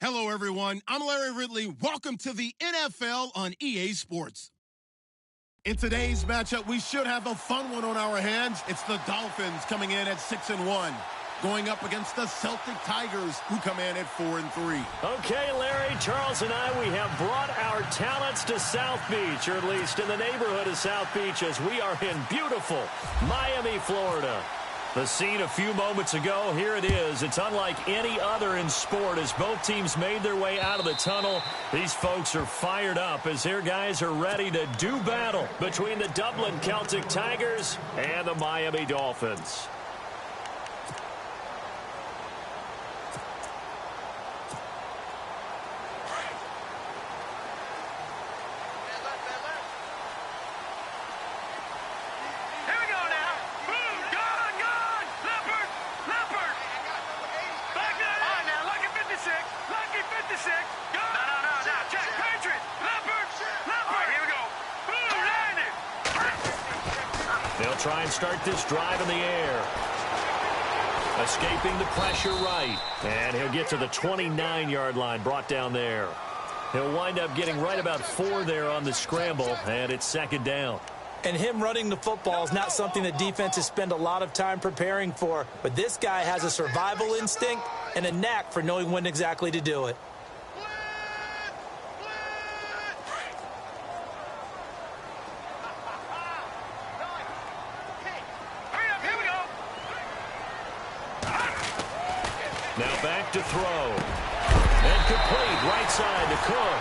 Hello, everyone. I'm Larry Ridley. Welcome to the NFL on EA Sports. In today's matchup, we should have a fun one on our hands. It's the Dolphins coming in at 6-1, going up against the Celtic Tigers, who come in at 4-3. Okay, Larry, Charles, and I, we have brought our talents to South Beach, or at least in the neighborhood of South Beach, as we are in beautiful Miami, Florida. The scene a few moments ago, here it is. It's unlike any other in sport as both teams made their way out of the tunnel. These folks are fired up as their guys are ready to do battle between the Dublin Celtic Tigers and the Miami Dolphins. They'll try and start this drive in the air. Escaping the pressure right. And he'll get to the 29-yard line, brought down there. He'll wind up getting right about 4 there on the scramble, and it's second down. And him running the football is not something that defenses spend a lot of time preparing for. But this guy has a survival instinct and a knack for knowing when exactly to do it. Now back to throw. And complete right side to Cook.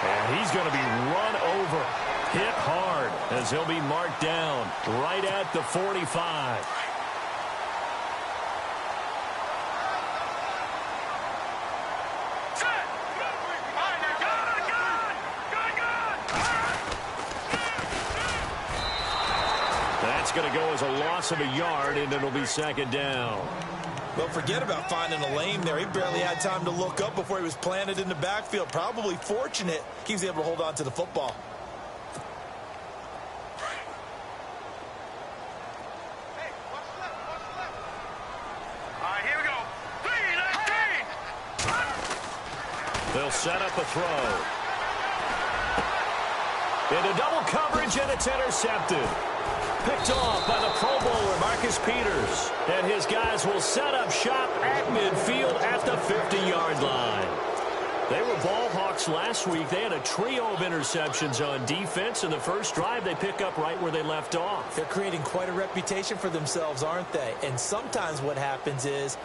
And he's going to be run over. Hit hard as he'll be marked down right at the 45. That's going to go as a loss of a yard, and it'll be second down. Well, forget about finding a lane there. He barely had time to look up before he was planted in the backfield. Probably fortunate he was able to hold on to the football. Hey, watch the left, watch the left. All right, here we go. 3-19. They'll set up a throw. Into double coverage, and it's intercepted. Picked off by the Pro Bowler, Marcus Peters. And his guys will set up shop at midfield at the 50-yard line. They were ball hawks last week. They had a trio of interceptions on defense. In the first drive, they pick up right where they left off. They're creating quite a reputation for themselves, aren't they? And sometimes what happens is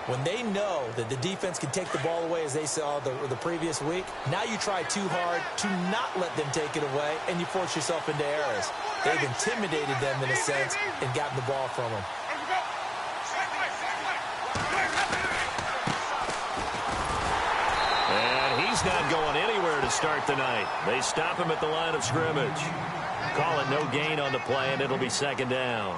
when they know that the defense can take the ball away, as they saw the previous week, now you try too hard to not let them take it away, and you force yourself into errors. They've intimidated them in a sense and gotten the ball from them. And he's not going anywhere to start the night. They stop him at the line of scrimmage. Call it no gain on the play, and it'll be second down.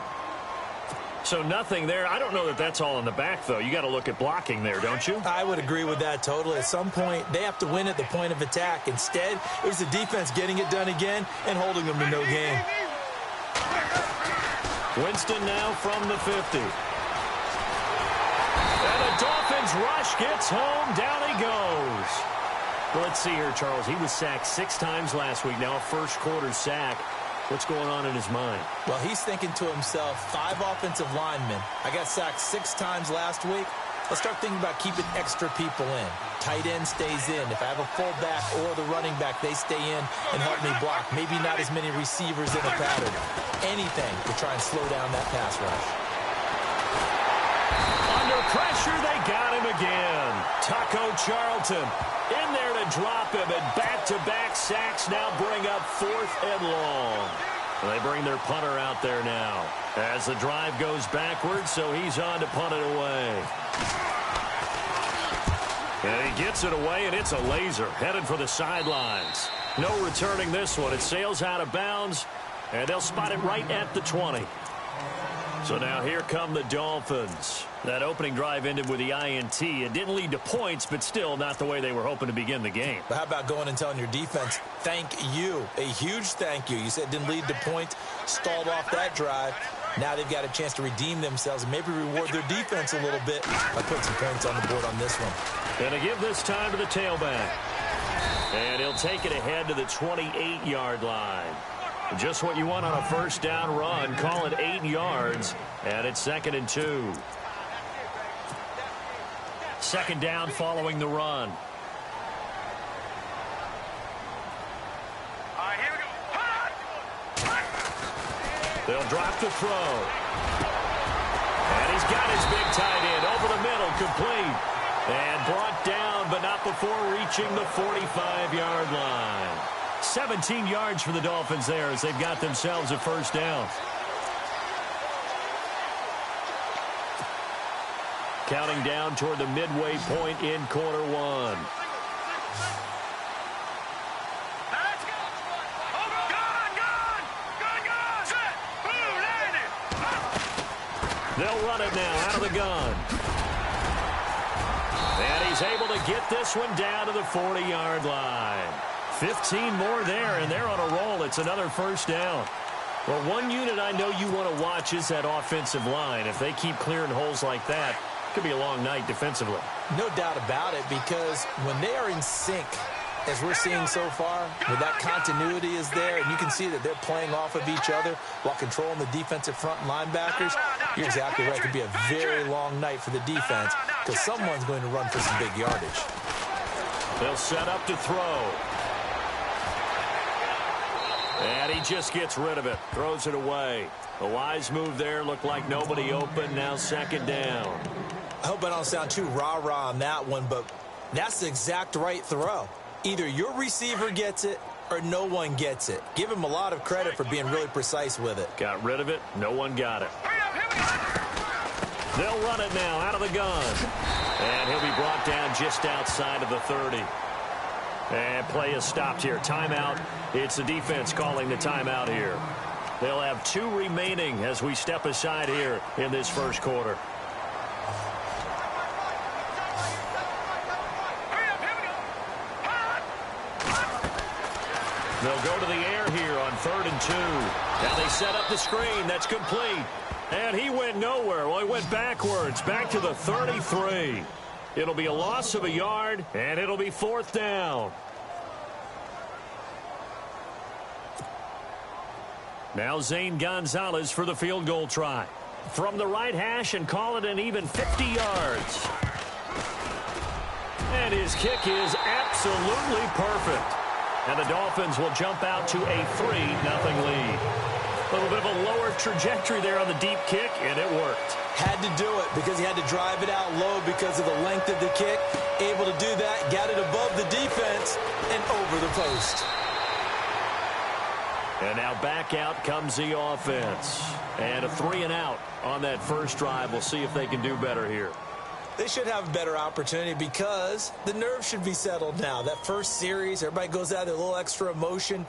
So nothing there. I don't know that that's all in the back, though. You got to look at blocking there, don't you? I would agree with that totally. At some point, they have to win at the point of attack. Instead, it was the defense getting it done again and holding them to no gain. Winston now from the 50. And the Dolphins rush gets home. Down he goes. Well, let's see here, Charles. He was sacked 6 times last week. Now a first-quarter sack. What's going on in his mind? Well, he's thinking to himself, 5 offensive linemen. I got sacked 6 times last week. Let's start thinking about keeping extra people in. Tight end stays in. If I have a fullback or the running back, they stay in and help me block. Maybe not as many receivers in a pattern. Anything to try and slow down that pass rush. Under pressure, they got him again. Taco Charlton in there to drop him, and back-to-back sacks now bring up 4th and long. They bring their punter out there now as the drive goes backwards, so he's on to punt it away. And he gets it away, and it's a laser headed for the sidelines. No returning this one. It sails out of bounds, and they'll spot it right at the 20. So now here come the Dolphins. That opening drive ended with the INT. It didn't lead to points, but still not the way they were hoping to begin the game. But how about going and telling your defense, thank you, a huge thank you. You said it didn't lead to points, stalled off that drive. Now they've got a chance to redeem themselves and maybe reward their defense a little bit by putting some points on the board on this one. Going to give this time to the tailback. And he'll take it ahead to the 28-yard line. Just what you want on a first down run. Call it 8 yards, and it's 2nd and 2. Second down following the run. Here we go. They'll drop the throw. And he's got his big tight end over the middle, complete. And brought down, but not before reaching the 45-yard line. 17 yards for the Dolphins there as they've got themselves a first down. Counting down toward the midway point in quarter one. Let's go. Gun. Set. Blue, landed. They'll run it now out of the gun. And he's able to get this one down to the 40-yard line. 15 more there, and they're on a roll. It's another first down. Well, one unit I know you want to watch is that offensive line. If they keep clearing holes like that, it could be a long night defensively. No doubt about it, because when they are in sync, as we're seeing so far, where that continuity is there, and you can see that they're playing off of each other while controlling the defensive front linebackers, you're exactly right. It could be a very long night for the defense because someone's going to run for some big yardage. They'll set up to throw. And he just gets rid of it, throws it away. A wise move there, looked like nobody open, now second down. I hope I don't sound too rah-rah on that one, but that's the exact right throw. Either your receiver gets it or no one gets it. Give him a lot of credit for being really precise with it. Got rid of it, no one got it. They'll run it now out of the gun. And he'll be brought down just outside of the 30. And play is stopped here. Timeout. It's the defense calling the timeout here. They'll have 2 remaining as we step aside here in this first quarter. They'll go to the air here on 3rd and 2. Now they set up the screen. That's complete. And he went nowhere. Well, he went backwards, back to the 33. It'll be a loss of a yard, and it'll be 4th down. Now Zane Gonzalez for the field goal try. From the right hash and call it an even 50 yards. And his kick is absolutely perfect. And the Dolphins will jump out to a 3-0 lead. A little bit of a lower trajectory there on the deep kick, and it worked. Had to do it because he had to drive it out low because of the length of the kick. Able to do that, got it above the defense, and over the post. And now back out comes the offense. And a 3-and-out on that first drive. We'll see if they can do better here. They should have a better opportunity because the nerves should be settled now. That first series, everybody goes out with a little extra emotion.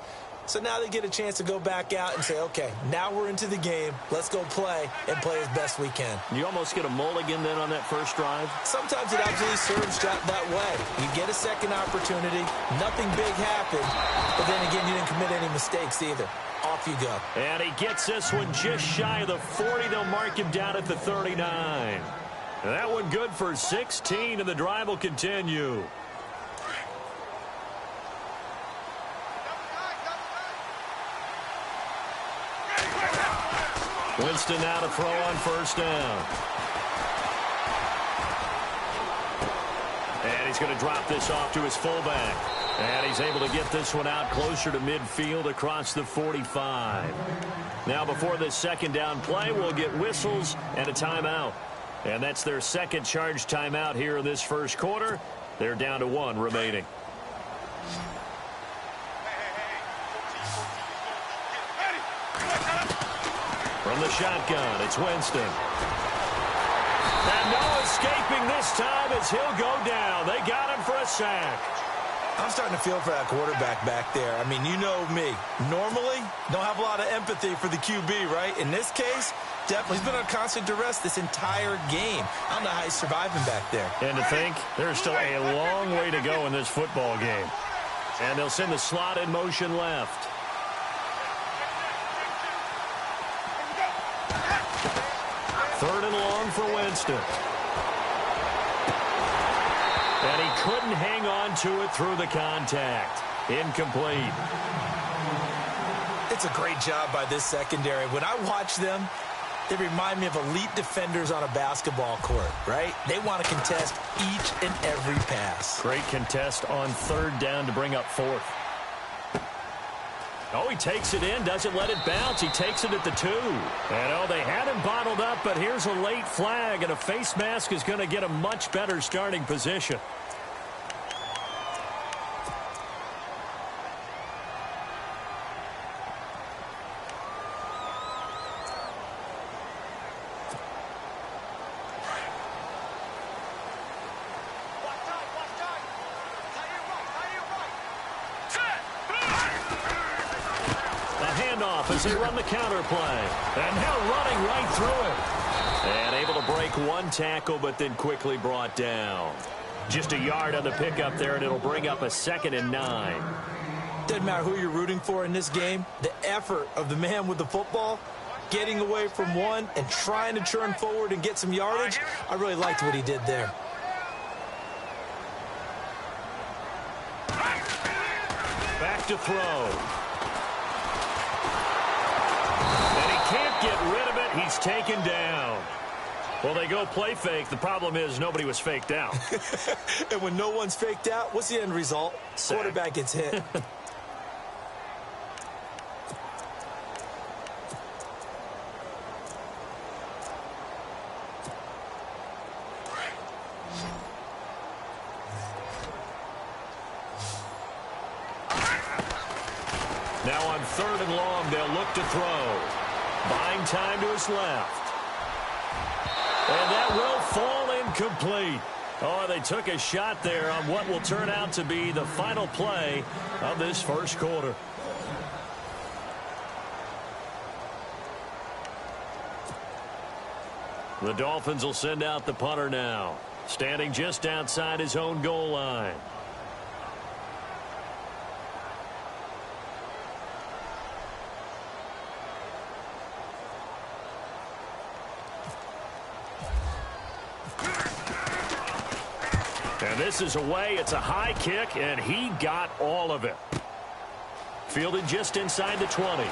So now they get a chance to go back out and say, okay, now we're into the game. Let's go play and play as best we can. You almost get a mulligan then on that first drive? Sometimes it absolutely serves that way. You get a second opportunity. Nothing big happened. But then again, you didn't commit any mistakes either. Off you go. And he gets this one just shy of the 40. They'll mark him down at the 39. And that one good for 16, and the drive will continue. Winston now to throw on first down. And he's going to drop this off to his fullback. And he's able to get this one out closer to midfield across the 45. Now before this second down play, we'll get whistles and a timeout. And that's their second charge timeout here in this first quarter. They're down to 1 remaining. From the shotgun, it's Winston. And no escaping this time as he'll go down. They got him for a sack. I'm starting to feel for that quarterback back there. I mean, you know me. Normally, don't have a lot of empathy for the QB, right? In this case, definitely. He's been on constant duress this entire game. I don't know how he's surviving back there. And to think, there's still a long way to go in this football game. And they'll send the slot in motion left. for Winston. And he couldn't hang on to it through the contact. Incomplete. It's a great job by this secondary. When I watch them, they remind me of elite defenders on a basketball court, right? They want to contest each and every pass. Great contest on third down to bring up fourth. Oh, he takes it in, doesn't let it bounce. He takes it at the 2. And, oh, they had him bottled up, but here's a late flag, and a face mask is going to get a much better starting position. As they run the counter play. And now running right through it. And able to break one tackle, but then quickly brought down. Just a yard on the pickup there, and it'll bring up a 2nd and 9. Doesn't matter who you're rooting for in this game. The effort of the man with the football, getting away from one and trying to churn forward and get some yardage, I really liked what he did there. Back to throw. Can't get rid of it. He's taken down. Well, they go play fake. The problem is nobody was faked out. And when no one's faked out, what's the end result? Sack. Quarterback gets hit. Now on 3rd and long, they'll look to throw. Buying time to his left. And that will fall incomplete. Oh, they took a shot there on what will turn out to be the final play of this first quarter. The Dolphins will send out the punter now, standing just outside his own goal line. And this is away. It's a high kick, and he got all of it. Fielded just inside the 20.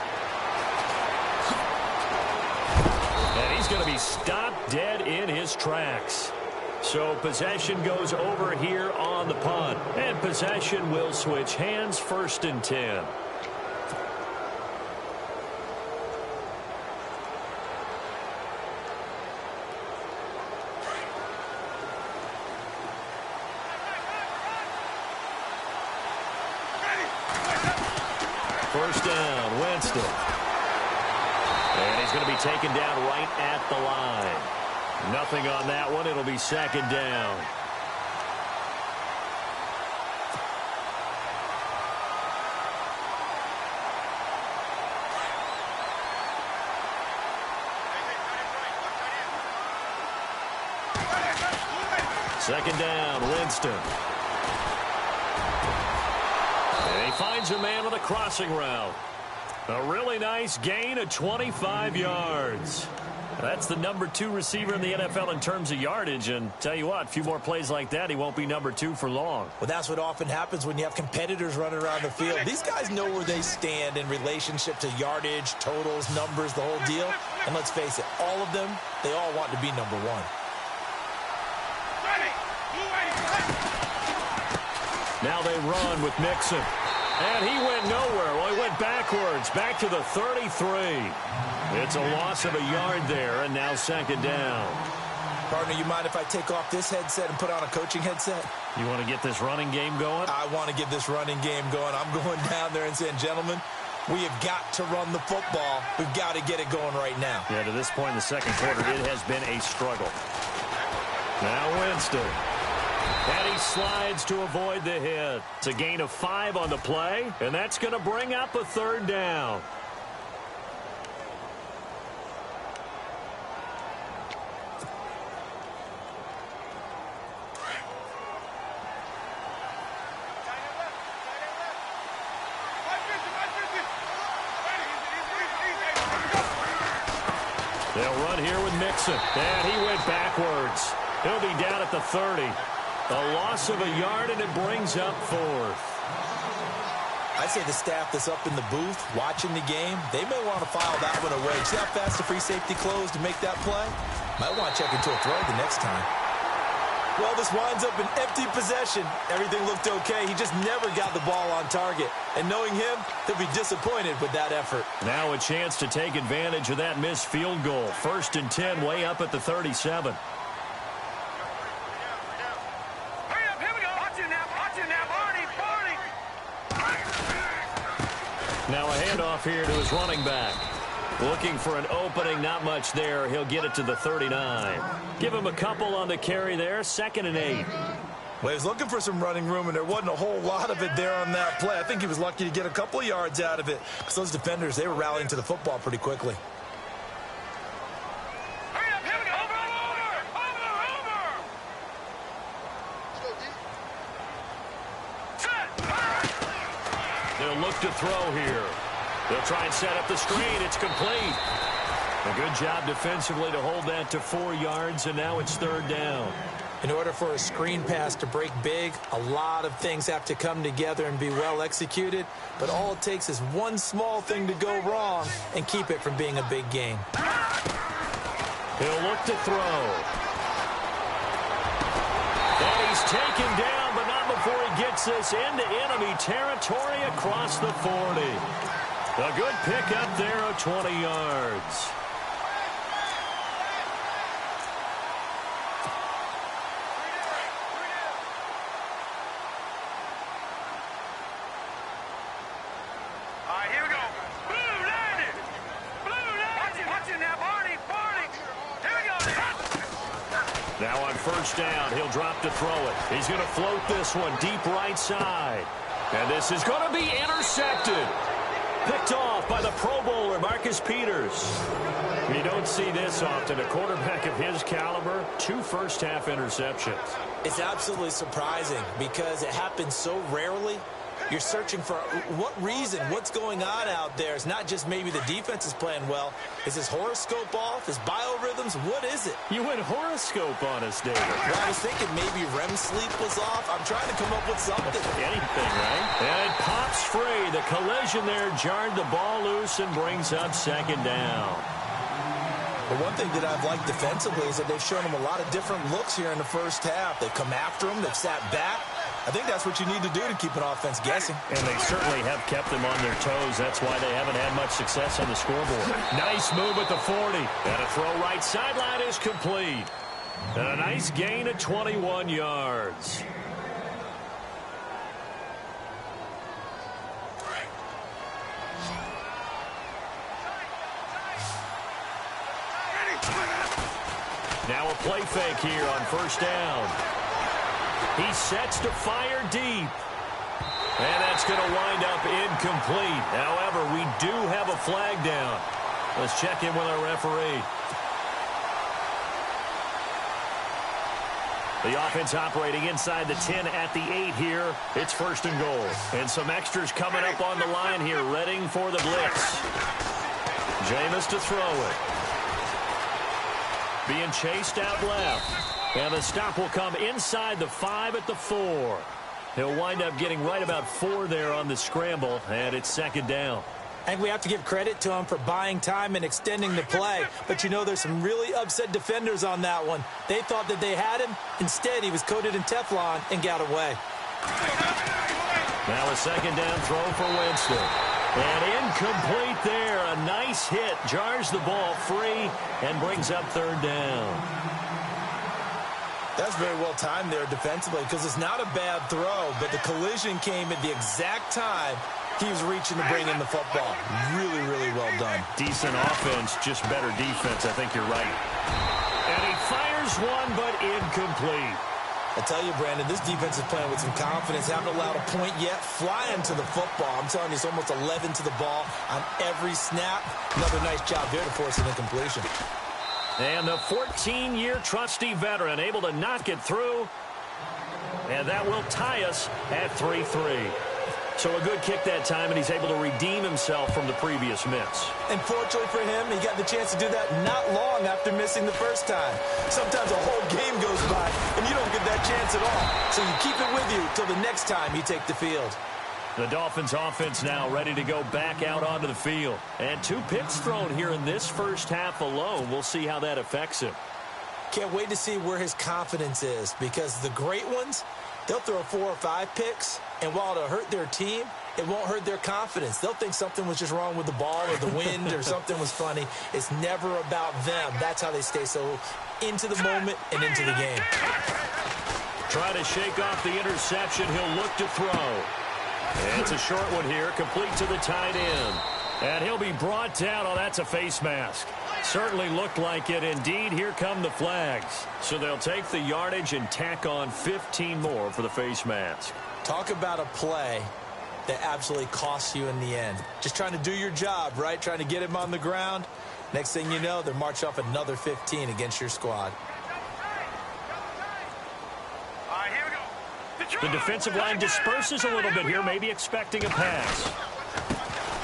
And he's going to be stopped dead in his tracks. So possession goes over here on the punt. And possession will switch hands, 1st and 10. First down, Winston. And he's going to be taken down right at the line. Nothing on that one. It'll be 2nd down. Second down, Winston. And he finds a man with a crossing route. A really nice gain of 25 yards. That's the number 2 receiver in the NFL in terms of yardage. And tell you what, a few more plays like that, he won't be number 2 for long. Well, that's what often happens when you have competitors running around the field. These guys know where they stand in relationship to yardage, totals, numbers, the whole deal. And let's face it, all of them, they all want to be number 1. Now they run with Mixon. And he went nowhere. Well, he went backwards, back to the 33. It's a loss of a yard there, and now 2nd down. Partner, you mind if I take off this headset and put on a coaching headset? You want to get this running game going? I want to get this running game going. I'm going down there and saying, gentlemen, we have got to run the football. We've got to get it going right now. Yeah, to this point in the second quarter, it has been a struggle. Now Winston. And he slides to avoid the hit. It's a gain of 5 on the play, and that's going to bring up a 3rd down. They'll run here with Mixon. And he went backwards. He'll be down at the 30. A loss of a yard, and it brings up 4th. I'd say the staff that's up in the booth watching the game, they may want to file that one away. See how fast the free safety closed to make that play? Might want to check into a throw the next time. Well, this winds up an empty possession. Everything looked okay. He just never got the ball on target. And knowing him, he'll be disappointed with that effort. Now a chance to take advantage of that missed field goal. 1st and 10, way up at the 37. Hurry up, here we go. Watch it now, Barney. Now a handoff here to his running back. Looking for an opening, not much there. He'll get it to the 39. Give him a couple on the carry there, 2nd and 8. Well, he was looking for some running room, and there wasn't a whole lot of it there on that play. I think he was lucky to get a couple of yards out of it because those defenders, they were rallying to the football pretty quickly. Hurry up, here we go. Over. Set. They'll look to throw here. They'll try and set up the screen. It's complete. A good job defensively to hold that to 4 yards, and now it's 3rd down. In order for a screen pass to break big, a lot of things have to come together and be well executed, but all it takes is one small thing to go wrong and keep it from being a big game. He'll look to throw. And he's taken down, but not before he gets this into enemy territory across the 40. A good pickup there of 20 yards. All right, here we go. Blue landed. Watch it now, Barney. Here we go. Now on 1st down, he'll drop to throw it. He's going to float this one deep right side. And this is going to be intercepted. Picked off by the Pro Bowler, Marcus Peters. You don't see this often. A quarterback of his caliber, 2 first-half interceptions. It's absolutely surprising because it happens so rarely. You're searching for what reason, what's going on out there. It's not just maybe the defense is playing well. Is his horoscope off? His biorhythms? What is it? You went horoscope on us, David. Well, I was thinking maybe REM sleep was off. I'm trying to come up with something. Anything, right? And it pops free. The collision there jarred the ball loose and brings up 2nd down. But one thing that I've liked defensively is that they've shown him a lot of different looks here in the first half. They've come after him. They've sat back. I think that's what you need to do to keep an offense guessing. And they certainly have kept them on their toes. That's why they haven't had much success on the scoreboard. Nice move at the 40. And a throw right sideline is complete. And a nice gain of 21 yards. Now a play fake here on 1st down. He sets to fire deep. And that's going to wind up incomplete. However, we do have a flag down. Let's check in with our referee. The offense operating inside the 10 at the 8 here. It's 1st and goal. And some extras coming up on the line here, readying for the blitz. Jameis to throw it. Being chased out left. And the stop will come inside the 5 at the 4. He'll wind up getting right about 4 there on the scramble, and it's 2nd down. I think we have to give credit to him for buying time and extending the play. But, you know, there's some really upset defenders on that one. They thought that they had him. Instead, he was coated in Teflon and got away. Now a 2nd down throw for Winston. And incomplete there. A nice hit. Jars the ball free and brings up 3rd down. That's very well timed there defensively because it's not a bad throw, but the collision came at the exact time he was reaching to bring in the football. Really, really well done. Decent offense, just better defense. I think you're right. And he fires one, but incomplete. I tell you, Brandon, this defense is playing with some confidence. Haven't allowed a point yet. Flying to the football. I'm telling you, it's almost 11 to the ball on every snap. Another nice job there to force an incompletion. And the 14-year trusty veteran able to knock it through. And that will tie us at 3-3. So a good kick that time, and he's able to redeem himself from the previous miss. And fortunately for him, he got the chance to do that not long after missing the first time. Sometimes a whole game goes by, and you don't get that chance at all. So you keep it with you till the next time you take the field. The Dolphins offense now ready to go back out onto the field. And 2 picks thrown here in this first half alone. We'll see how that affects him. Can't wait to see where his confidence is, because the great ones, they'll throw 4 or 5 picks, and while it'll hurt their team, it won't hurt their confidence. They'll think something was just wrong with the ball or the wind or something was funny. It's never about them. That's how they stay so into the moment and into the game. Try to shake off the interception. He'll look to throw. And it's a short one here, complete to the tight end. And he'll be brought down. Oh, that's a face mask. Certainly looked like it. Indeed, here come the flags. So they'll take the yardage and tack on 15 more for the face mask. Talk about a play that absolutely costs you in the end. Just trying to do your job, right? Trying to get him on the ground. Next thing you know, they're marching off another 15 against your squad. All right, here we go. The defensive line disperses a little bit here, maybe expecting a pass.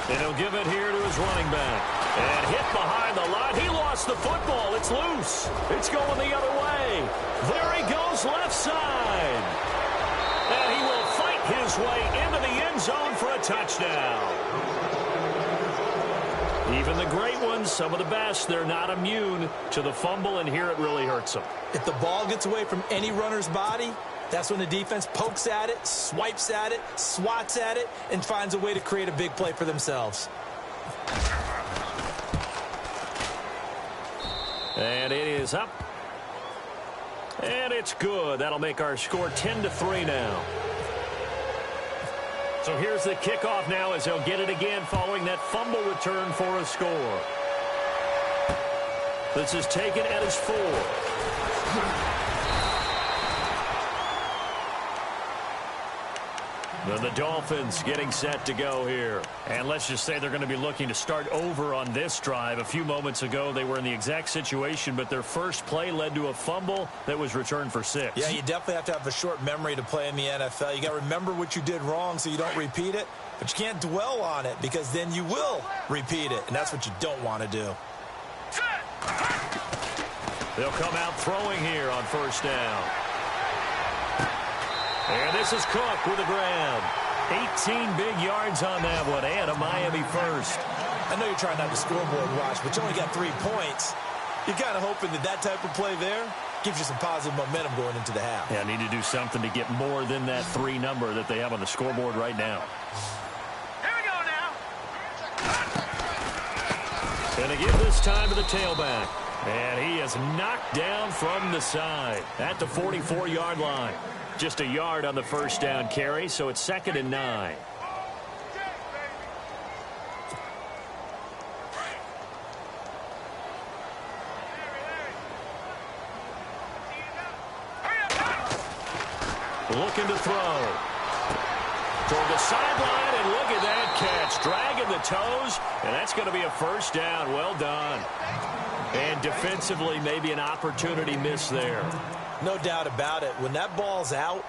And he'll give it here to his running back. And hit behind the line. He lost the football. It's loose. It's going the other way. There he goes, left side. And he will fight his way into the end zone for a touchdown. Even the great ones, some of the best, they're not immune to the fumble, and here it really hurts them. If the ball gets away from any runner's body, that's when the defense pokes at it, swipes at it, swats at it, and finds a way to create a big play for themselves. And it is up. And it's good. That'll make our score 10-3 now. So here's the kickoff now as they'll get it again following that fumble return for a score. This is taken at his 4. Then the Dolphins getting set to go here. And let's just say they're going to be looking to start over on this drive. A few moments ago, they were in the exact situation, but their first play led to a fumble that was returned for 6. Yeah, you definitely have to have a short memory to play in the NFL. You got to remember what you did wrong so you don't repeat it, but you can't dwell on it because then you will repeat it, and that's what you don't want to do. They'll come out throwing here on first down. And this is Cook with a grab. 18 big yards on that one, and a Miami first. I know you're trying not to scoreboard watch, but you only got 3 points. You're kind of hoping that that type of play there gives you some positive momentum going into the half. Yeah, need to do something to get more than that 3 number that they have on the scoreboard right now. Here we go now. And they give this time to the tailback. And he is knocked down from the side at the 44-yard line. Just a yard on the first down carry, so it's 2nd and 9. Looking to throw. Toward the sideline, and look at that catch. Dragging the toes, and that's going to be a first down. Well done. And defensively, maybe an opportunity miss there. No doubt about it. When that ball's out,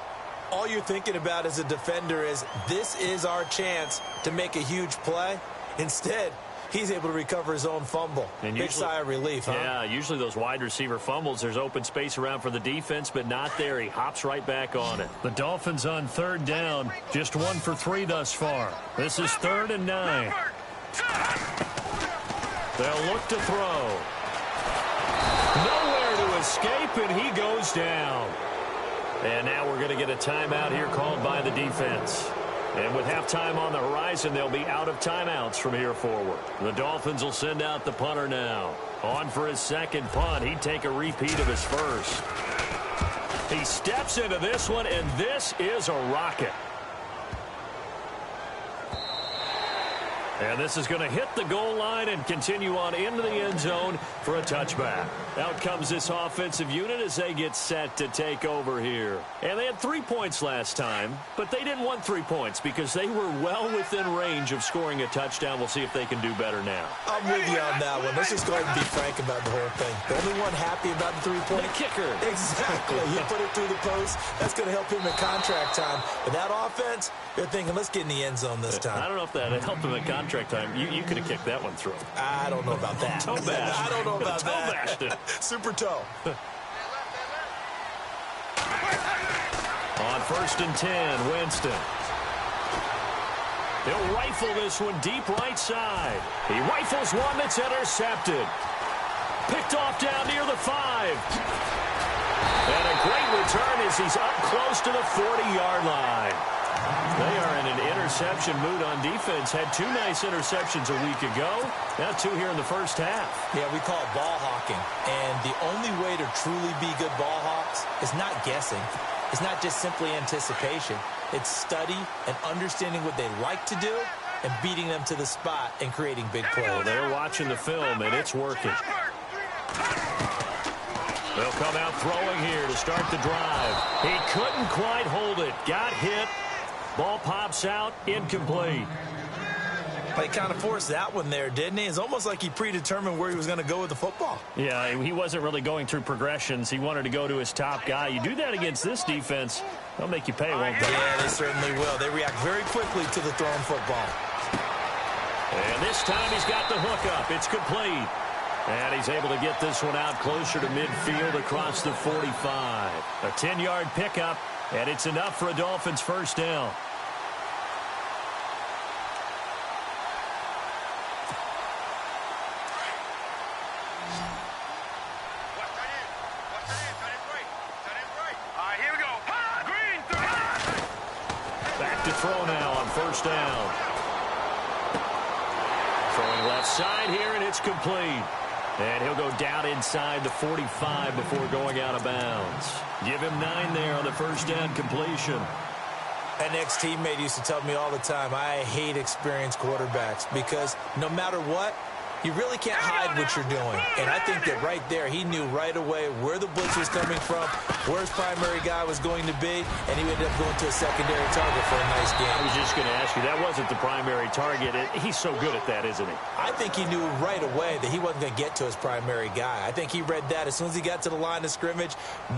all you're thinking about as a defender is, this is our chance to make a huge play. Instead, he's able to recover his own fumble. And big sigh of relief, huh? Yeah, usually those wide receiver fumbles, there's open space around for the defense, but not there. He hops right back on it. The Dolphins on 3rd down, just 1 for 3 thus far. This is 3rd and 9. They'll look to throw. Nowhere to escape, and he goes down. And now we're going to get a timeout here called by the defense. And with halftime on the horizon, they'll be out of timeouts from here forward. The Dolphins will send out the punter now. On for his 2nd punt. He'd take a repeat of his first. He steps into this one, and this is a rocket. And this is going to hit the goal line and continue on into the end zone for a touchback. Out comes this offensive unit as they get set to take over here. And they had 3 points last time, but they didn't want 3 points because they were well within range of scoring a touchdown. We'll see if they can do better now. I'm with you on that one. Let's just go ahead and be frank about the whole thing. The only one happy about the 3-point. The kicker. Exactly. You put it through the post. That's going to help him in contract time. But that offense, they're thinking, let's get in the end zone this time. I don't know if that helped him in contract time. You could have kicked that one through. I don't know about that. Toe bashed. I don't know about toe that. Bashed it. Super toe. On 1st and 10, Winston. He'll rifle this one deep right side. He rifles one that's intercepted. Picked off down near the 5. And a great return as he's up close to the 40-yard line. They are in an interception mood on defense. Had 2 nice interceptions a week ago. Now 2 here in the first half. Yeah, we call it ball hawking. And the only way to truly be good ball hawks is not guessing. It's not just simply anticipation. It's study and understanding what they like to do and beating them to the spot and creating big plays. Well, they're watching the film, and it's working. They'll come out throwing here to start the drive. He couldn't quite hold it. Got hit. Ball pops out. Incomplete. He kind of forced that one there, didn't he? It's almost like he predetermined where he was going to go with the football. Yeah, he wasn't really going through progressions. He wanted to go to his top guy. You do that against this defense, they'll make you pay, won't they? Yeah, they certainly will. They react very quickly to the thrown football. And this time he's got the hook up. It's complete. And he's able to get this one out closer to midfield across the 45. A 10-yard pickup, and it's enough for a Dolphins first down. Back to throw now on first down. Throwing left side here, and it's complete. And he'll go down inside the 45 before going out of bounds. Give him 9 there on the first down completion. An ex-teammate used to tell me all the time, I hate experienced quarterbacks because no matter what, you really can't hide what you're doing. And I think that right there, he knew right away where the blitz was coming from, where his primary guy was going to be, and he ended up going to a secondary target for a nice game. I was just going to ask you, that wasn't the primary target. He's so good at that, isn't he? I think he knew right away that he wasn't going to get to his primary guy. I think he read that as soon as he got to the line of scrimmage,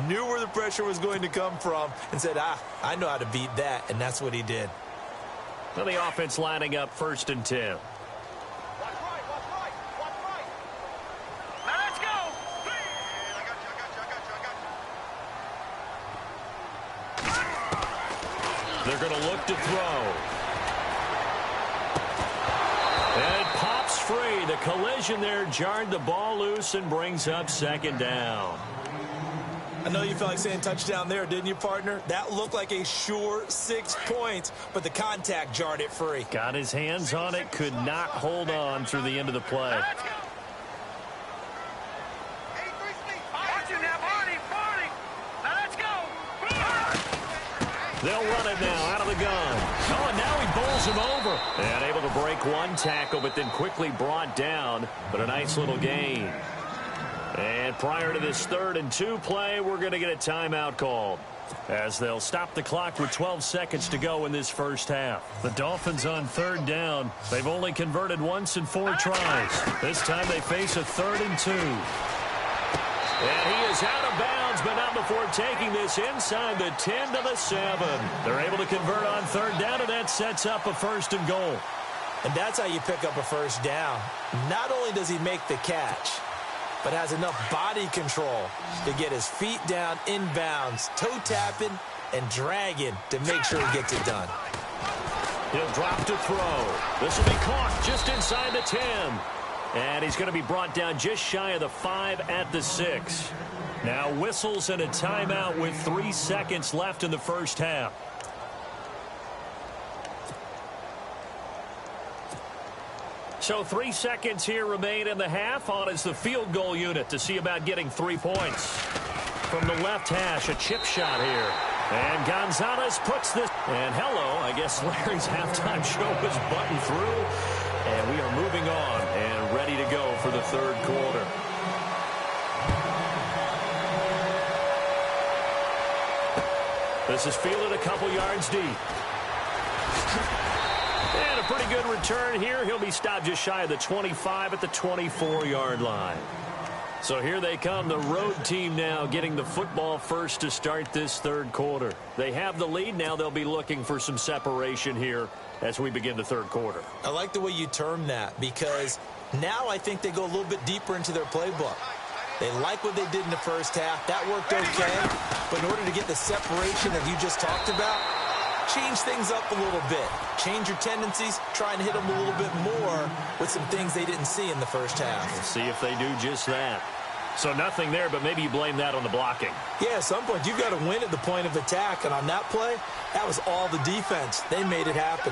knew where the pressure was going to come from, and said, I know how to beat that, and that's what he did. Well, the offense lining up 1st and 10. They're going to look to throw. And it pops free. The collision there jarred the ball loose and brings up 2nd down. I know you felt like saying touchdown there, didn't you, partner? That looked like a sure 6 points, but the contact jarred it free. Got his hands on it, could not hold on through the end of the play. They'll run it now out of the gun. Oh, and now he bowls him over. And able to break one tackle, but then quickly brought down. But a nice little gain. And prior to this 3rd and 2 play, we're going to get a timeout called, as they'll stop the clock with 12 seconds to go in this first half. The Dolphins on 3rd down. They've only converted once in 4 tries. This time they face a 3rd and 2. And he is out of bounds, but not before taking this inside the 10 to the 7. They're able to convert on 3rd down, and that sets up a 1st and goal. And that's how you pick up a first down. Not only does he make the catch, but has enough body control to get his feet down inbounds, toe tapping and dragging to make sure he gets it done. He'll drop to throw. This will be caught just inside the 10. And he's going to be brought down just shy of the 5 at the 6. Now whistles and a timeout with 3 seconds left in the first half. So 3 seconds here remain in the half. On is the field goal unit to see about getting 3 points. From the left hash, a chip shot here. And Gonzalez puts this. And hello, I guess Larry's halftime show was buttoned through. And we are moving on and ready to go for the third quarter. This is fielded a couple yards deep. And a pretty good return here. He'll be stopped just shy of the 25 at the 24-yard line. So here they come, the road team now getting the football first to start this third quarter. They have the lead. Now they'll be looking for some separation here as we begin the third quarter. I like the way you term that, because now I think they go a little bit deeper into their playbook. They like what they did in the first half. That worked okay. But in order to get the separation that you just talked about, change things up a little bit. Change your tendencies. Try and hit them a little bit more with some things they didn't see in the first half. We'll see if they do just that. So nothing there, but maybe you blame that on the blocking. Yeah, at some point, you've got to win at the point of attack. And on that play, that was all the defense. They made it happen.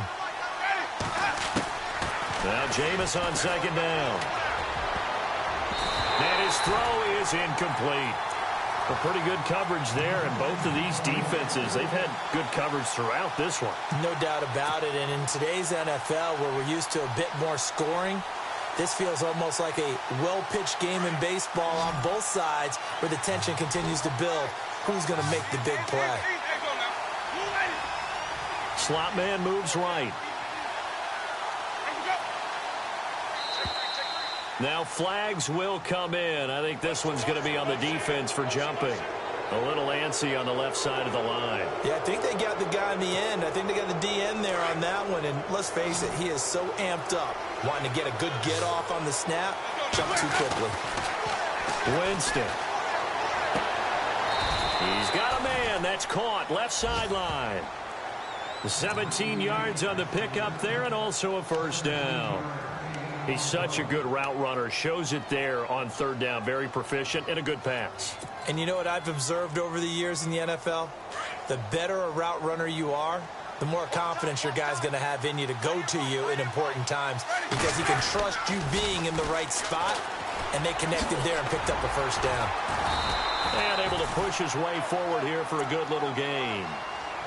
Now Jameis on second down. And his throw is incomplete. A pretty good coverage there, and both of these defenses, they've had good coverage throughout this one. No doubt about it, and in today's NFL, where we're used to a bit more scoring, this feels almost like a well-pitched game in baseball on both sides, where the tension continues to build. Who's going to make the big play? Slot man moves right. Now flags will come in. I think this one's going to be on the defense for jumping. A little antsy on the left side of the line. Yeah, I think they got the guy in the end. I think they got the DN there on that one. And let's face it, he is so amped up, wanting to get a good get off on the snap. Jump too quickly. Winston. He's got a man. That's caught. Left sideline. 17 yards on the pickup there, and also a first down. He's such a good route runner. Shows it there on third down. Very proficient and a good pass. And you know what I've observed over the years in the NFL? The better a route runner you are, the more confidence your guy's going to have in you to go to you in important times, because he can trust you being in the right spot, and they connected there and picked up a first down. And able to push his way forward here for a good little gain.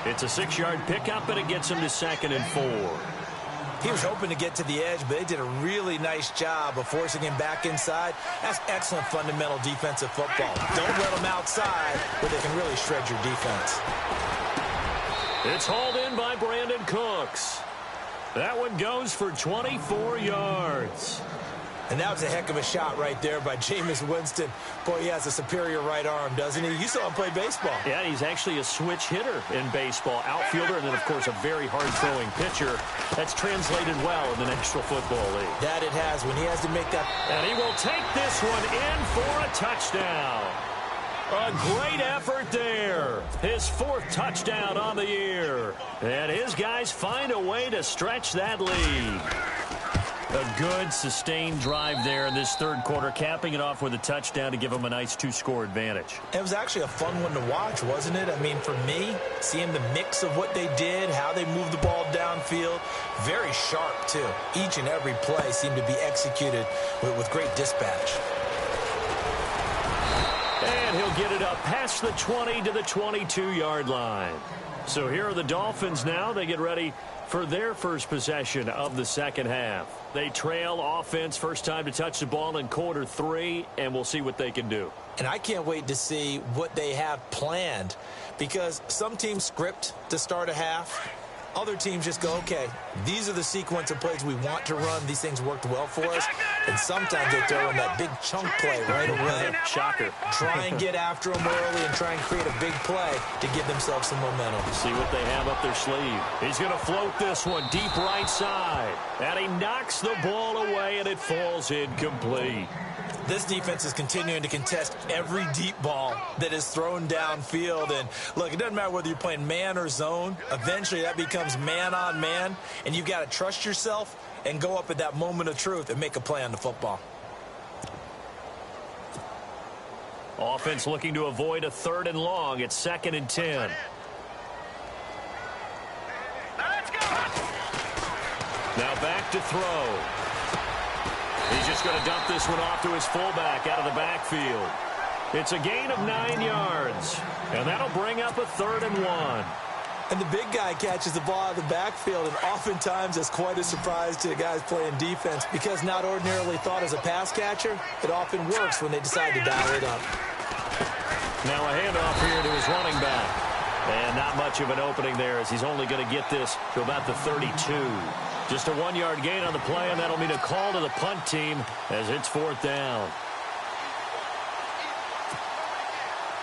It's a 6-yard pickup, and it gets him to 2nd and 4. He was hoping to get to the edge, but they did a really nice job of forcing him back inside. That's excellent fundamental defensive football. Don't let them outside where they can really shred your defense. It's hauled in by Brandon Cooks. That one goes for 24 yards. And that was a heck of a shot right there by Jameis Winston. Boy, he has a superior right arm, doesn't he? You saw him play baseball. Yeah, he's actually a switch hitter in baseball. Outfielder, and then, of course, a very hard-throwing pitcher. That's translated well in the National Football League. That it has. When he has to make that. And he will take this one in for a touchdown. A great effort there. His 4th touchdown on the year. And his guys find a way to stretch that lead. A good, sustained drive there in this third quarter, capping it off with a touchdown to give them a nice 2-score advantage. It was actually a fun one to watch, wasn't it? I mean, for me, seeing the mix of what they did, how they moved the ball downfield, very sharp, too. Each and every play seemed to be executed with great dispatch. And he'll get it up past the 20 to the 22-yard line. So here are the Dolphins now. They get ready for their first possession of the second half. They trail offense, first time to touch the ball in quarter 3, and we'll see what they can do. And I can't wait to see what they have planned, because some teams script to start a half. Other teams just go, okay, these are the sequence of plays we want to run. These things worked well for us. And sometimes they throw in that big chunk play right away. Shocker. Try and get after them early and try and create a big play to give themselves some momentum. See what they have up their sleeve. He's going to float this one deep right side. And he knocks the ball away, and it falls incomplete. This defense is continuing to contest every deep ball that is thrown downfield. And, look, it doesn't matter whether you're playing man or zone. Eventually, that becomes man-on-man, and you've got to trust yourself and go up at that moment of truth and make a play on the football. Offense looking to avoid a 3rd and long. It's 2nd and 10. Now back to throw. He's just going to dump this one off to his fullback out of the backfield. It's a gain of 9 yards, and that'll bring up a 3rd and 1. And the big guy catches the ball out of the backfield, and oftentimes it's quite a surprise to the guys playing defense because not ordinarily thought as a pass catcher, it often works when they decide to dial it up. Now a handoff here to his running back. And not much of an opening there as he's only going to get this to about the 32. Just a 1-yard gain on the play, and that'll mean a call to the punt team as it's 4th down.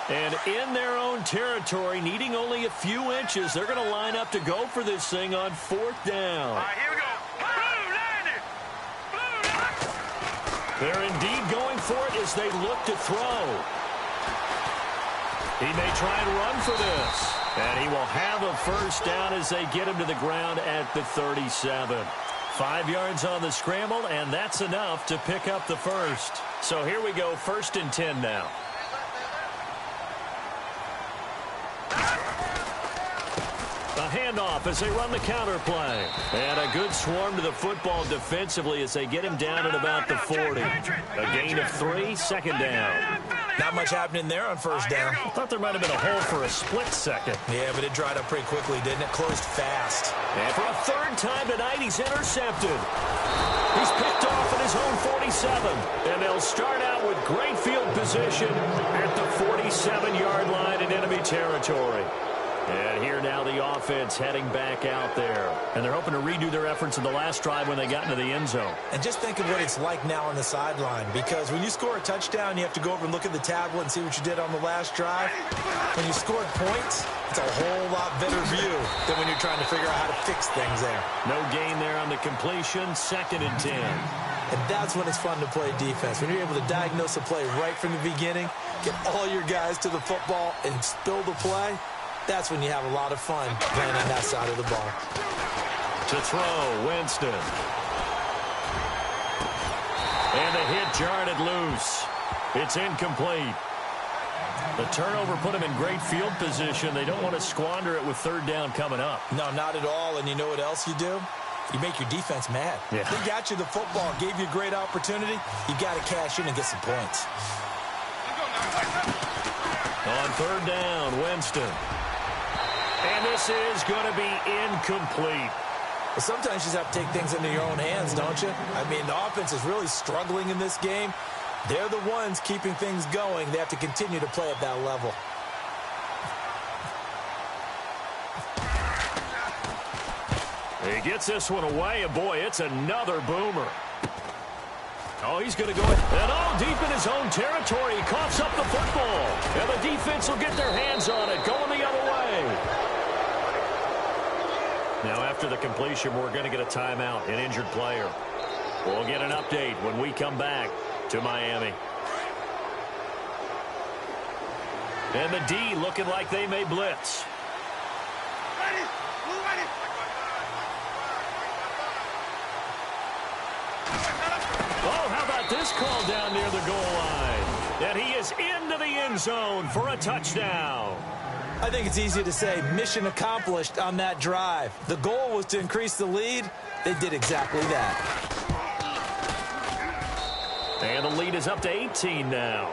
And in their own territory, needing only a few inches, they're going to line up to go for this thing on 4th down. All right, here we go. Blue landed. Blue landed. They're indeed going for it as they look to throw. He may try and run for this. And he will have a first down as they get him to the ground at the 37. 5 yards on the scramble, and that's enough to pick up the first. So here we go, 1st and 10 now. A handoff as they run the counter play. And a good swarm to the football defensively as they get him down at about the 40. A gain of 3, 2nd down. Not much happening there on 1st down. I thought there might have been a hole for a split second. Yeah, but it dried up pretty quickly, didn't it? Closed fast. And for a 3rd time tonight, he's intercepted. He's picked off at his own 47. And they'll start out with great field position at the 47-yard line in enemy territory. And here now the offense heading back out there. And they're hoping to redo their efforts in the last drive when they got into the end zone. And just think of what it's like now on the sideline, because when you score a touchdown, you have to go over and look at the tablet and see what you did on the last drive. When you scored points, it's a whole lot better view than when you're trying to figure out how to fix things there. No gain there on the completion, 2nd and 10. And that's when it's fun to play defense. When you're able to diagnose a play right from the beginning, get all your guys to the football and spill the play, that's when you have a lot of fun playing on that side of the ball. To throw, Winston. And the hit jarred it loose. It's incomplete. The turnover put him in great field position. They don't want to squander it with 3rd down coming up. No, not at all. And you know what else you do? You make your defense mad. Yeah. They got you the football, gave you a great opportunity. You got to cash in and get some points. On 3rd down, Winston. And this is going to be incomplete. Well, sometimes you just have to take things into your own hands, don't you? I mean, the offense is really struggling in this game. They're the ones keeping things going. They have to continue to play at that level. He gets this one away, and boy, it's another boomer. Oh, he's going to go in. And oh, deep in his own territory, he coughs up the football. And the defense will get their hands on it, going the other way. Now, after the completion, we're going to get a timeout, an injured player. We'll get an update when we come back to Miami. And the D looking like they may blitz. Oh, how about this call down near the goal line? And he is into the end zone for a touchdown. I think it's easy to say mission accomplished on that drive. The goal was to increase the lead. They did exactly that. And the lead is up to 18 now.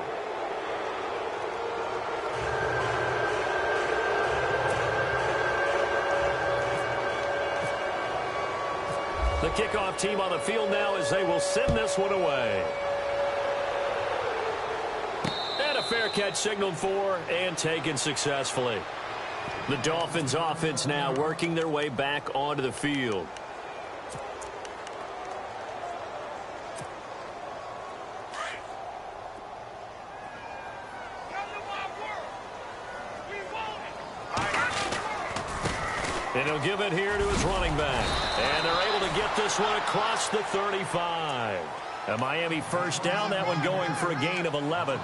The kickoff team on the field now as they will send this one away. And a fair catch signaled for and taken successfully. The Dolphins offense now working their way back onto the field. And he'll give it here to his running back. And they're able to get this one across the 35. A Miami first down, that one going for a gain of 11.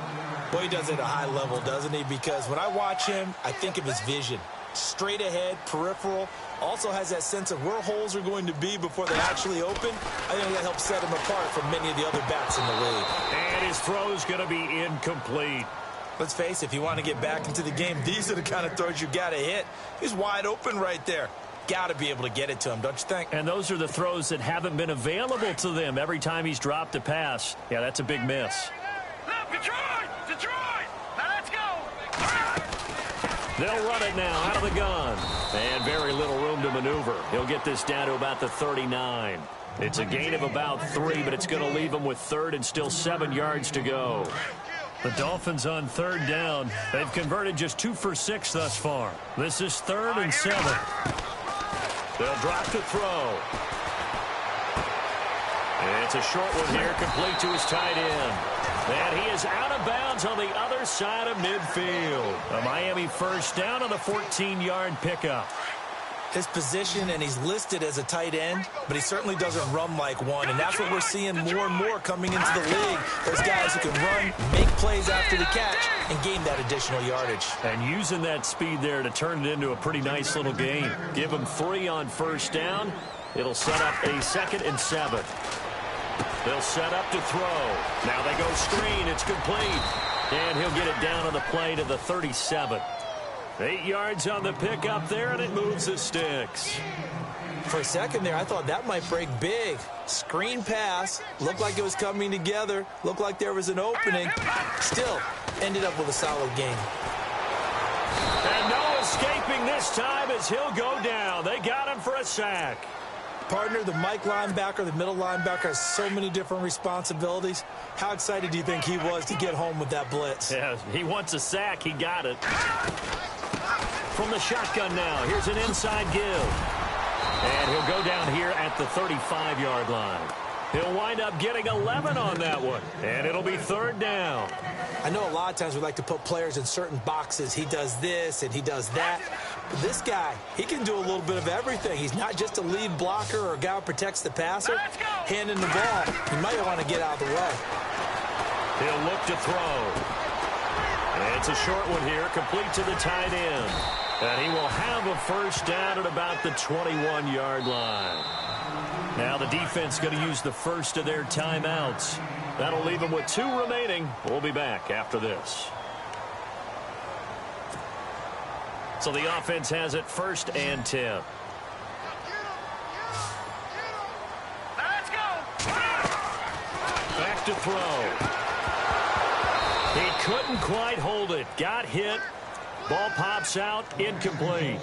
Well, he does it at a high level, doesn't he? Because when I watch him, I think of his vision. Straight ahead, peripheral. Also has that sense of where holes are going to be before they actually open. I think that helps set him apart from many of the other backs in the league. And his throw's going to be incomplete. Let's face it, if you want to get back into the game, these are the kind of throws you got to hit. He's wide open right there. Got to be able to get it to him, don't you think? And those are the throws that haven't been available to them every time he's dropped a pass. Yeah, that's a big miss. Detroit! Detroit! Now let's go! They'll run it now out of the gun. And very little room to maneuver. He'll get this down to about the 39. It's a gain of about 3, but it's going to leave him with third and still 7 yards to go. The Dolphins on third down. They've converted just 2 for 6 thus far. This is 3rd and 7. They'll drop to throw. It's a short one here, complete to his tight end. And he is out of bounds on the other side of midfield. A Miami first down on the 14-yard pickup. His position, and he's listed as a tight end, but he certainly doesn't run like one, and that's what we're seeing more and more coming into the league. Those guys who can run, make plays after the catch, and gain that additional yardage. And using that speed there to turn it into a pretty nice little game. Give him 3 on first down. It'll set up a 2nd and 7. They'll set up to throw. Now they go screen. It's complete. And he'll get it down on the play to the 37. 8 yards on the pickup there, and it moves the sticks. For a second there, I thought that might break big. Screen pass. Looked like it was coming together. Looked like there was an opening. Still, ended up with a solid game. And no escaping this time as he'll go down. They got him for a sack. Partner, the Mike linebacker, the middle linebacker, has so many different responsibilities. How excited do you think he was to get home with that blitz? Yeah, he wants a sack. He got it. From the shotgun now, here's an inside give. And he'll go down here at the 35-yard line. He'll wind up getting 11 on that one, and it'll be 3rd down. I know a lot of times we like to put players in certain boxes. He does this and he does that. But this guy, he can do a little bit of everything. He's not just a lead blocker or a guy who protects the passer. Handing the ball, he might want to get out of the way. He'll look to throw. And it's a short one here, complete to the tight end. And he will have a first down at about the 21-yard line. Now the defense going to use the first of their timeouts. That'll leave them with 2 remaining. We'll be back after this. So the offense has it 1st and 10. Let's go. Back to throw. He couldn't quite hold it. Got hit. Ball pops out. Incomplete.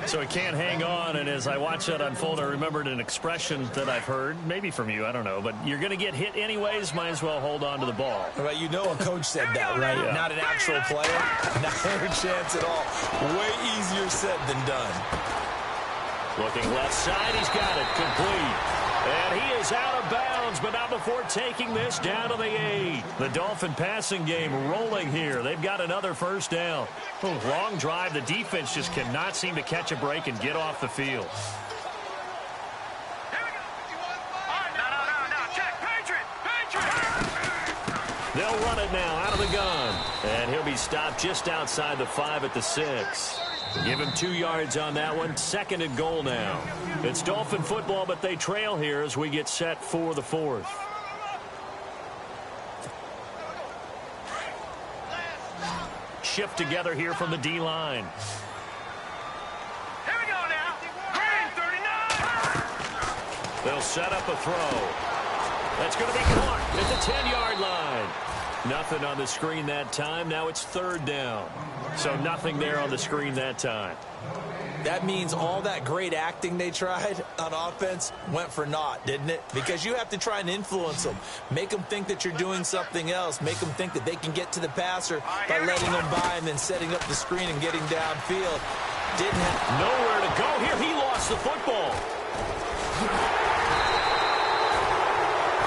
So he can't hang on, and as I watched that unfold, I remembered an expression that I've heard, maybe from you, I don't know, but you're going to get hit anyways, might as well hold on to the ball. Right, you know a coach said that, right? Yeah. Not an actual player. Not a chance at all. Way easier said than done. Looking left side, he's got it, complete. And he is out of bounds, but not before taking this down to the 8. The Dolphin passing game rolling here. They've got another first down. Long drive. The defense just cannot seem to catch a break and get off the field. They'll run it now out of the gun. And he'll be stopped just outside the 5 at the 6. Give him 2 yards on that one. 2nd and goal now. It's Dolphin football, but they trail here as we get set for the 4th. Shift together here from the D-line. Here we go now. Green 39. They'll set up a throw. That's going to be caught at the 10-yard line. Nothing on the screen that time. Now it's 3rd down. So nothing there on the screen that time. That means all that great acting they tried on offense went for naught, didn't it? Because you have to try and influence them. Make them think that you're doing something else. Make them think that they can get to the passer by letting them by and then setting up the screen and getting downfield. Didn't have nowhere to go here. He lost the football.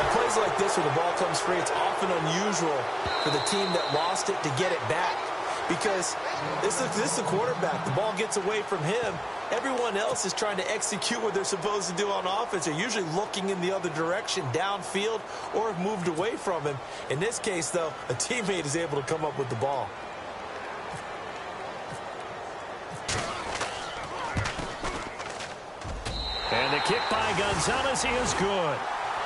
On plays like this where the ball comes free, it's often unusual for the team that lost it to get it back. Because this is the quarterback. The ball gets away from him. Everyone else is trying to execute what they're supposed to do on offense. They're usually looking in the other direction, downfield, or have moved away from him. In this case, though, a teammate is able to come up with the ball. And the kick by Gonzalez is good.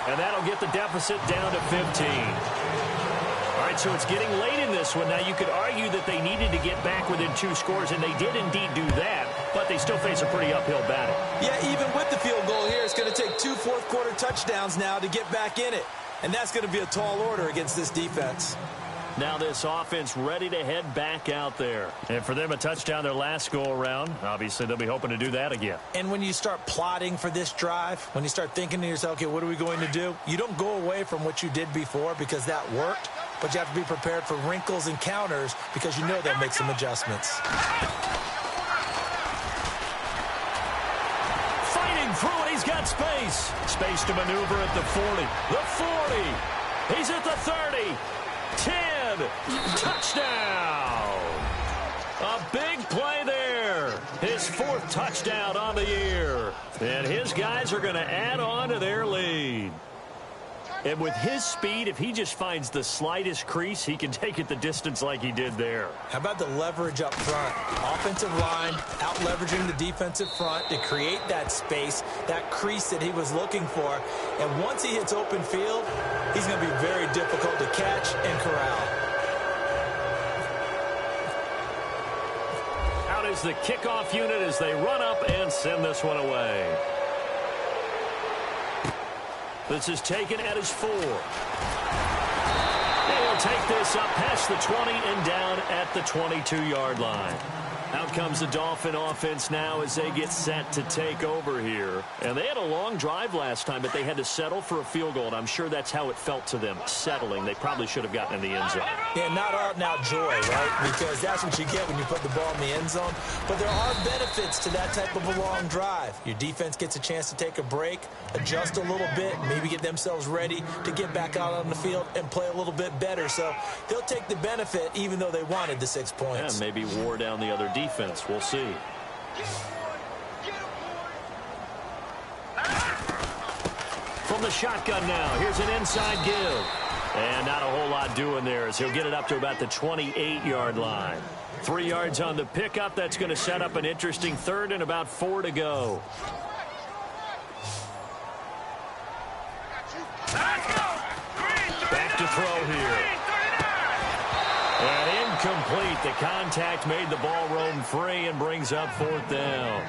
And that'll get the deficit down to 15. All right, so it's getting late in this one. Now, you could argue that they needed to get back within 2 scores, and they did indeed do that, but they still face a pretty uphill battle. Yeah, even with the field goal here, it's going to take 2 fourth-quarter touchdowns now to get back in it. And that's going to be a tall order against this defense. Now this offense ready to head back out there. And for them, a touchdown their last go-around. Obviously, they'll be hoping to do that again. And when you start plotting for this drive, when you start thinking to yourself, okay, what are we going to do? You don't go away from what you did before because that worked, but you have to be prepared for wrinkles and counters because you know they'll make some adjustments. Fighting through it, he's got space. Space to maneuver at the 40. The 40. He's at the 30. 10. Touchdown. A big play there. His 4th touchdown on the year. And his guys are going to add on to their lead. And with his speed, if he just finds the slightest crease, he can take it the distance like he did there. How about the leverage up front? Offensive line out-leveraging the defensive front to create that space, that crease that he was looking for. And once he hits open field, he's going to be very difficult to catch and corral. Out is the kickoff unit as they run up and send this one away. This is taken at his 4. He'll take this up past the 20 and down at the 22-yard line. Out comes the Dolphin offense now as they get set to take over here. And they had a long drive last time, but they had to settle for a field goal, and I'm sure that's how it felt to them, settling. They probably should have gotten in the end zone. Yeah, not out-and-out joy, right? Because that's what you get when you put the ball in the end zone. But there are benefits to that type of a long drive. Your defense gets a chance to take a break, adjust a little bit, maybe get themselves ready to get back out on the field and play a little bit better. So they'll take the benefit even though they wanted the 6 points. Yeah, maybe wore down the other defense. We'll see. From the shotgun now, here's an inside give. And not a whole lot doing there as he'll get it up to about the 28-yard line. 3 yards on the pickup. That's going to set up an interesting 3rd and about 4 to go. Back to throw here. And incomplete. The contact made the ball roam free and brings up 4th down.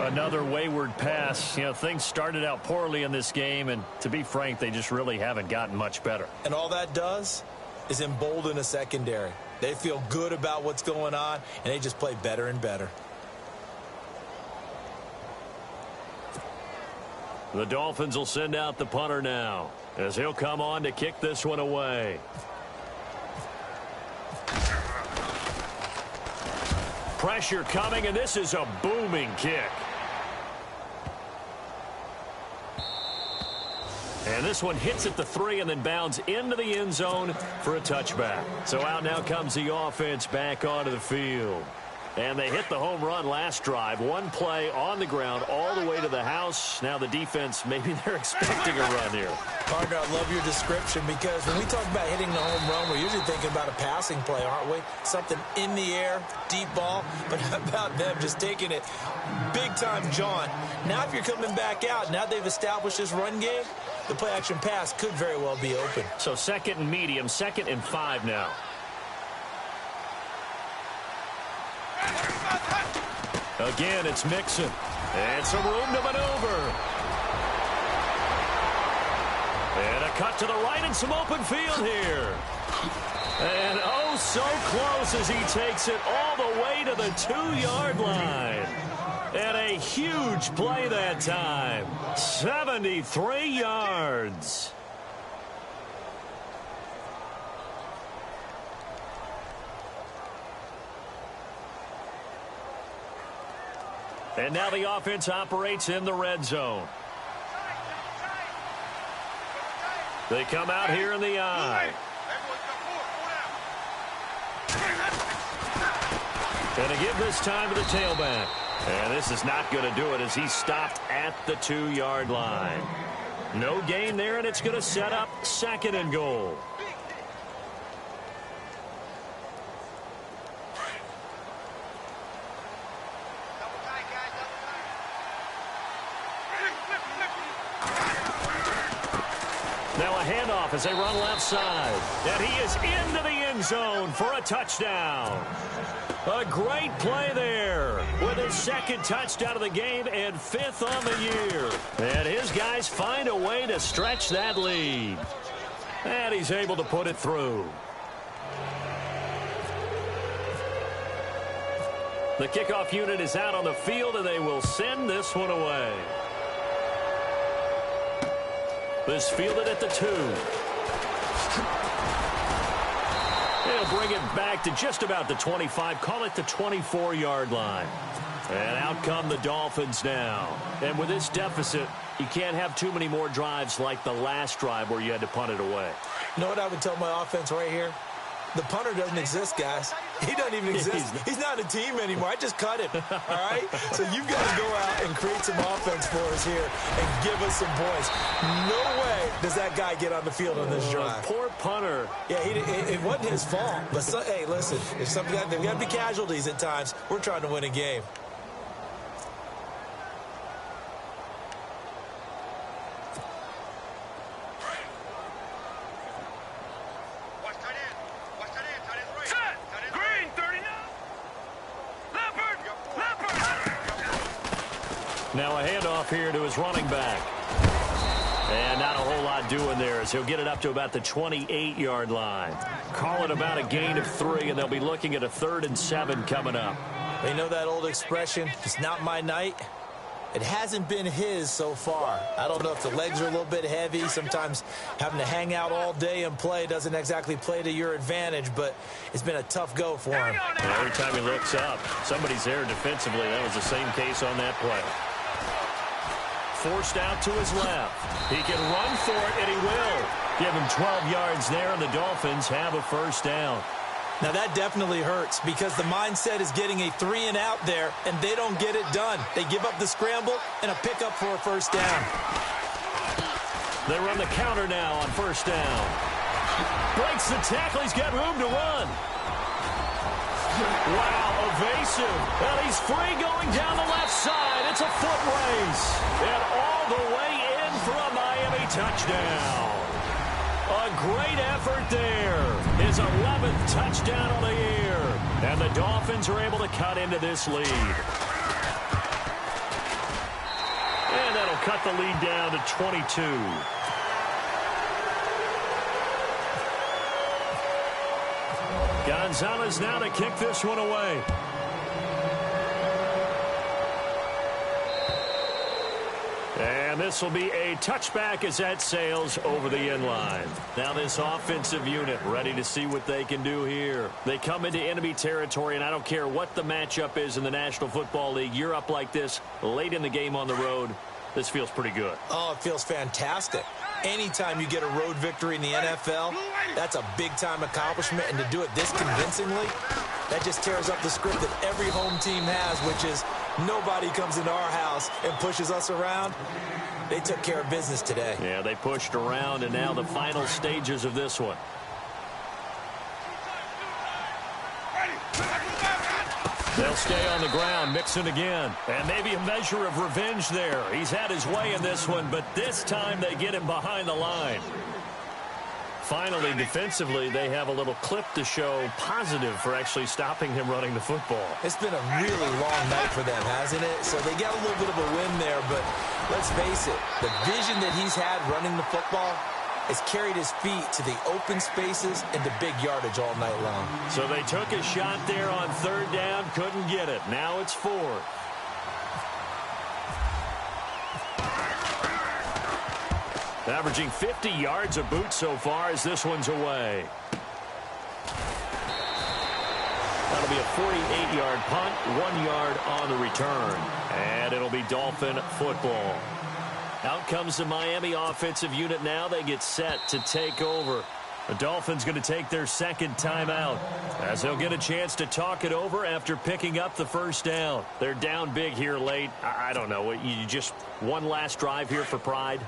Another wayward pass. You know, things started out poorly in this game, and to be frank, they just really haven't gotten much better. And all that does is embolden a secondary. They feel good about what's going on, and they just play better and better. The Dolphins will send out the punter now as he'll come on to kick this one away. Pressure coming, and this is a booming kick. And this one hits at the 3 and then bounds into the end zone for a touchback. So out now comes the offense back onto the field. And they hit the home run last drive. One play on the ground all the way to the house. Now the defense, maybe they're expecting a run here. Partner, I love your description because when we talk about hitting the home run, we're usually thinking about a passing play, aren't we? Something in the air, deep ball. But how about them just taking it big-time jaunt? Now if you're coming back out, now they've established this run game, the play-action pass could very well be open. So 2nd and medium, 2nd and 5 now. Again, it's Mixon. And some room to maneuver. And a cut to the right and some open field here. And oh, so close as he takes it all the way to the 2-yard line. And a huge play that time. 73 yards. And now the offense operates in the red zone. They come out here in the I. And to give this time to the tailback. And this is not going to do it as he stopped at the 2-yard line. No gain there, and it's going to set up 2nd and goal. Now a handoff as they run left side. And he is into the end zone for a touchdown. A great play there with his 2nd touchdown of the game and 5th on the year. And his guys find a way to stretch that lead. And he's able to put it through. The kickoff unit is out on the field, and they will send this one away. This fielded at the 2. They'll bring it back to just about the 25. Call it the 24-yard line. And out come the Dolphins now. And with this deficit, you can't have too many more drives like the last drive where you had to punt it away. You know what I would tell my offense right here? The punter doesn't exist, guys. He doesn't even exist. He's not a team anymore. I just cut him, all right? So you've got to go out and create some offense for us here and give us some points. No way does that guy get on the field on this drive. Poor punter. Yeah, it wasn't his fault. But, hey, listen, if there's got to be casualties at times. We're trying to win a game. Now a handoff here to his running back. And not a whole lot doing there as he'll get it up to about the 28-yard line. Call it about a gain of 3, and they'll be looking at a 3rd and 7 coming up. They know that old expression, it's not my night. It hasn't been his so far. I don't know if the legs are a little bit heavy. Sometimes having to hang out all day and play doesn't exactly play to your advantage, but it's been a tough go for him. And every time he looks up, somebody's there defensively. That was the same case on that play. Forced out to his left. He can run for it, and he will. Give him 12 yards there, and the Dolphins have a 1st down. Now, that definitely hurts because the mindset is getting a 3-and-out there, and they don't get it done. They give up the scramble and a pickup for a 1st down. They run the counter now on 1st down. Breaks the tackle. He's got room to run. Wow, evasive. Well, he's free going down the left side. It's a foot race. And all the way in for a Miami touchdown. A great effort there. His 11th touchdown of the year. And the Dolphins are able to cut into this lead. And that'll cut the lead down to 22. Gonzalez now to kick this one away. And this will be a touchback as that sails over the end line. Now this offensive unit ready to see what they can do here. They come into enemy territory, and I don't care what the matchup is in the National Football League. You're up like this late in the game on the road. This feels pretty good. Oh, it feels fantastic. Anytime you get a road victory in the NFL, that's a big-time accomplishment, and to do it this convincingly, that just tears up the script that every home team has, which is nobody comes into our house and pushes us around. They took care of business today. Yeah, they pushed around, and now the final stages of this one. They'll stay on the ground, Mixon again. And maybe a measure of revenge there. He's had his way in this one, but this time they get him behind the line. Finally, defensively, they have a little clip to show positive for actually stopping him running the football. It's been a really long night for them, hasn't it? So they got a little bit of a win there, but let's face it, the vision that he's had running the football has carried his feet to the open spaces and the big yardage all night long. So they took a shot there on 3rd down, couldn't get it. Now it's 4th. Averaging 50 yards a boot so far as this one's away. That'll be a 48-yard punt, 1 yard on the return. And it'll be Dolphin football. Out comes the Miami offensive unit now. They get set to take over. The Dolphins going to take their 2nd timeout as they'll get a chance to talk it over after picking up the 1st down. They're down big here late. I don't know. You just one last drive here for pride?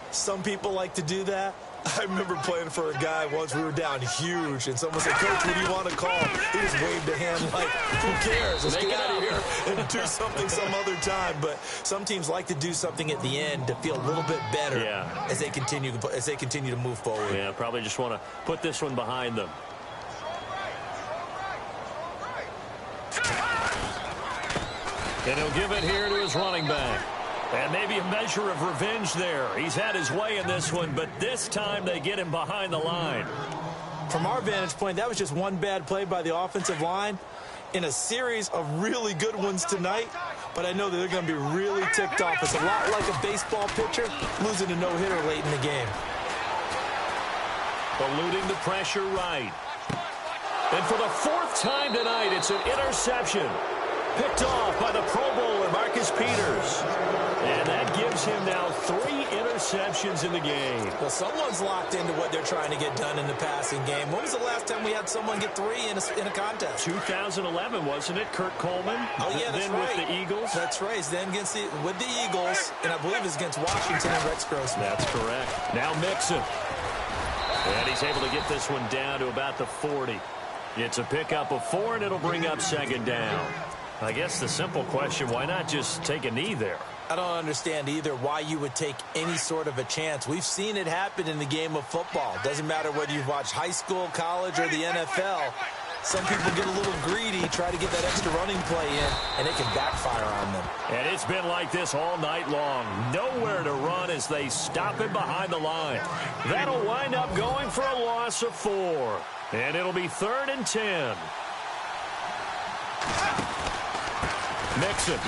Some people like to do that. I remember playing for a guy once. We were down huge, and someone said, "Coach, what do you want to call?" He just waved a hand like, "Who cares? Let's get out of here and do something some other time." But some teams like to do something at the end to feel a little bit better as they continue to move forward. Yeah, probably just want to put this one behind them. And he'll give it here to his running back. And maybe a measure of revenge there. He's had his way in this one, but this time they get him behind the line. From our vantage point, that was just one bad play by the offensive line. in a series of really good ones tonight, but I know that they're going to be really ticked off. It's a lot like a baseball pitcher losing a no-hitter late in the game. Eluding the pressure right. And for the fourth time tonight, it's an interception. Picked off by the Pro Bowler, Marcus Peters. And that gives him now 3 interceptions in the game. Well, someone's locked into what they're trying to get done in the passing game. When was the last time we had someone get 3 in a contest? 2011, wasn't it? Kurt Coleman. Oh, yeah, that's then right. with the Eagles. That's right. Then with the Eagles, and I believe it's against Washington and Rex Grossman. That's correct. Now Mixon. And he's able to get this one down to about the 40. It's a pickup of 4, and it'll bring up second down. I guess the simple question, why not just take a knee there? I don't understand either why you would take any sort of a chance. We've seen it happen in the game of football. Doesn't matter whether you've watched high school, college, or the NFL. Some people get a little greedy, try to get that extra running play in, and it can backfire on them. And it's been like this all night long. Nowhere to run as they stop him behind the line. That'll wind up going for a loss of 4. And it'll be 3rd and 10. Mixon.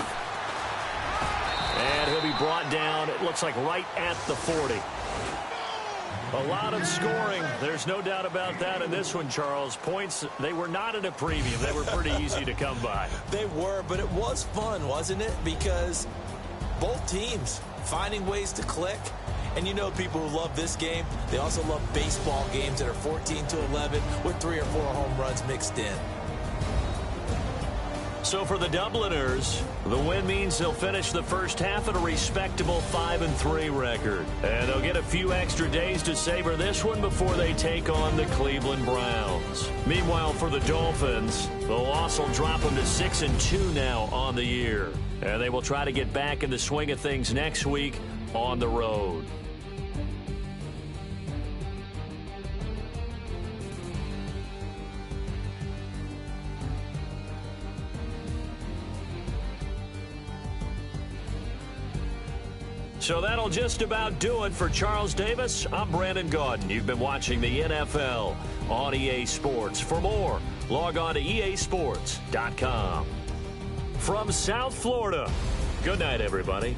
And he'll be brought down, it looks like right at the 40. A lot of scoring. There's no doubt about that in this one, Charles. Points, they were not at a premium. They were pretty easy to come by. They were, but it was fun, wasn't it? Because both teams finding ways to click. And you know people who love this game, they also love baseball games that are 14-11 with 3 or 4 home runs mixed in. So for the Dubliners, the win means they'll finish the first half at a respectable 5-3 record. And they'll get a few extra days to savor this one before they take on the Cleveland Browns. Meanwhile, for the Dolphins, the loss will drop them to 6-2 now on the year. And they will try to get back in the swing of things next week on the road. So that'll just about do it for Charles Davis. I'm Brandon Gaudin. You've been watching the NFL on EA Sports. For more, log on to easports.com. From South Florida, good night, everybody.